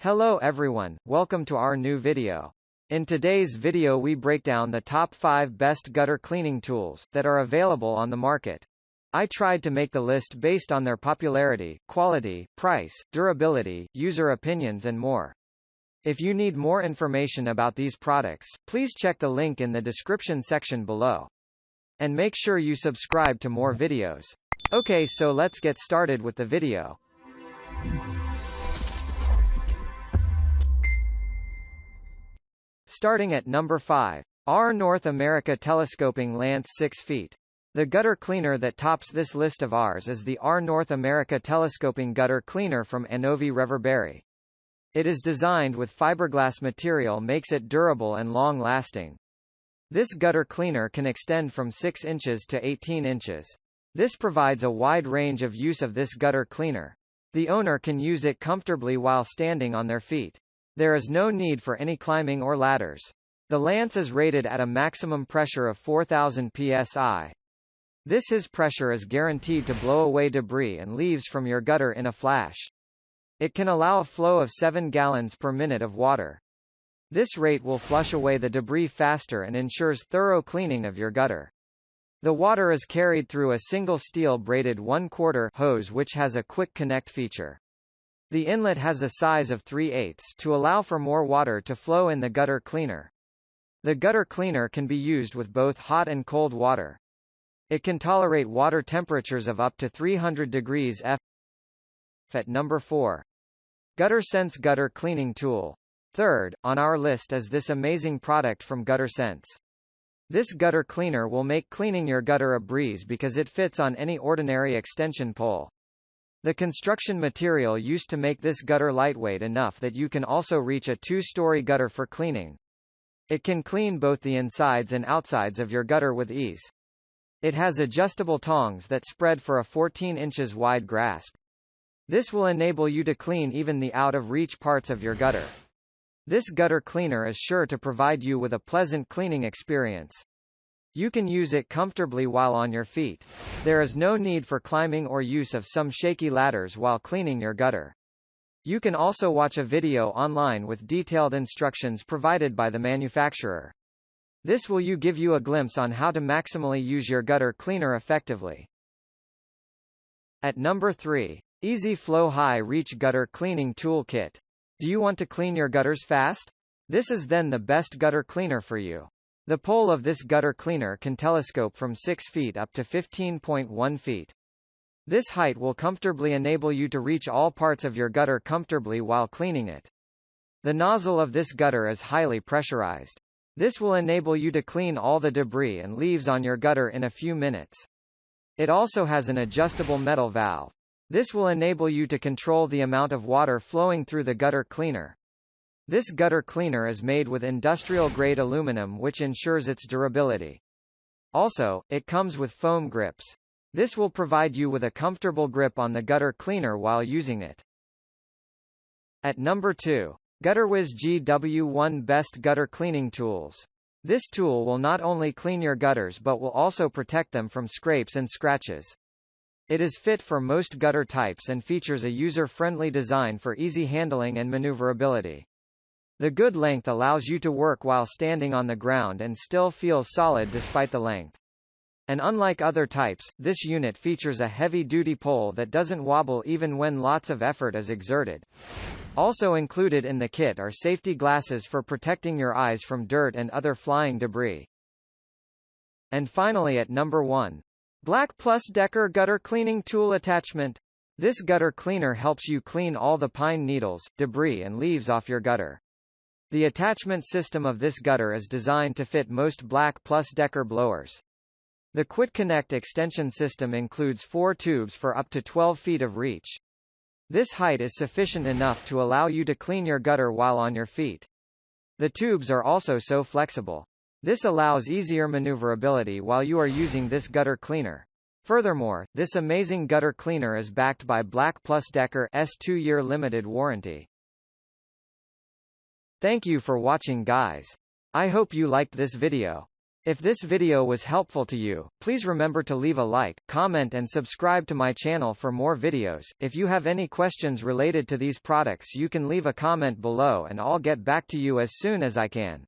Hello everyone, welcome to our new video. In today's video we break down the top 5 best gutter cleaning tools that are available on the market. I tried to make the list based on their popularity, quality, price, durability, user opinions and more. If you need more information about these products, please check the link in the description section below. And make sure you subscribe to more videos. Okay, so let's get started with the video. Starting at number 5. Our North America Telescoping Lance 6 feet. The gutter cleaner that tops this list of ours is the Our North America Telescoping Gutter Cleaner from Anovi Reverberry. It is designed with fiberglass material, makes it durable and long-lasting. This gutter cleaner can extend from 6 inches to 18 inches. This provides a wide range of use of this gutter cleaner. The owner can use it comfortably while standing on their feet. There is no need for any climbing or ladders. The Lance is rated at a maximum pressure of 4,000 psi. This pressure is guaranteed to blow away debris and leaves from your gutter in a flash. It can allow a flow of 7 gallons per minute of water. This rate will flush away the debris faster and ensures thorough cleaning of your gutter. The water is carried through a single steel braided 1/4 hose which has a quick connect feature. The inlet has a size of 3/8 to allow for more water to flow in the gutter cleaner. The gutter cleaner can be used with both hot and cold water. It can tolerate water temperatures of up to 300 degrees F. At number 4. GutterSense Gutter Cleaning Tool. Third, on our list is this amazing product from GutterSense. This gutter cleaner will make cleaning your gutter a breeze because it fits on any ordinary extension pole. The construction material used to make this gutter lightweight enough that you can also reach a 2-story gutter for cleaning. It can clean both the insides and outsides of your gutter with ease. It has adjustable tongs that spread for a 14 inches wide grasp. This will enable you to clean even the out-of-reach parts of your gutter. This gutter cleaner is sure to provide you with a pleasant cleaning experience. You can use it comfortably while on your feet. There is no need for climbing or use of some shaky ladders while cleaning your gutter. You can also watch a video online with detailed instructions provided by the manufacturer. This will give you a glimpse on how to maximally use your gutter cleaner effectively. At number 3. Easy Flow High Reach Gutter Cleaning Toolkit. Do you want to clean your gutters fast? This is then the best gutter cleaner for you. The pole of this gutter cleaner can telescope from 6 feet up to 15.1 feet. This height will comfortably enable you to reach all parts of your gutter comfortably while cleaning it. The nozzle of this gutter is highly pressurized. This will enable you to clean all the debris and leaves on your gutter in a few minutes. It also has an adjustable metal valve. This will enable you to control the amount of water flowing through the gutter cleaner. This gutter cleaner is made with industrial-grade aluminum which ensures its durability. Also, it comes with foam grips. This will provide you with a comfortable grip on the gutter cleaner while using it. At number 2. Gutterwhiz GW1 Best Gutter Cleaning Tools. This tool will not only clean your gutters but will also protect them from scrapes and scratches. It is fit for most gutter types and features a user-friendly design for easy handling and maneuverability. The good length allows you to work while standing on the ground and still feel solid despite the length. And unlike other types, this unit features a heavy-duty pole that doesn't wobble even when lots of effort is exerted. Also included in the kit are safety glasses for protecting your eyes from dirt and other flying debris. And finally at number 1. Black Plus Decker Gutter Cleaning Tool Attachment. This gutter cleaner helps you clean all the pine needles, debris and leaves off your gutter. The attachment system of this gutter is designed to fit most Black Plus Decker blowers. The Quick Connect extension system includes 4 tubes for up to 12 feet of reach. This height is sufficient enough to allow you to clean your gutter while on your feet. The tubes are also so flexible. This allows easier maneuverability while you are using this gutter cleaner. Furthermore, this amazing gutter cleaner is backed by Black Plus Decker's 2-year limited warranty. Thank you for watching guys. I hope you liked this video. If this video was helpful to you, please remember to leave a like, comment and subscribe to my channel for more videos. If you have any questions related to these products, you can leave a comment below and I'll get back to you as soon as I can.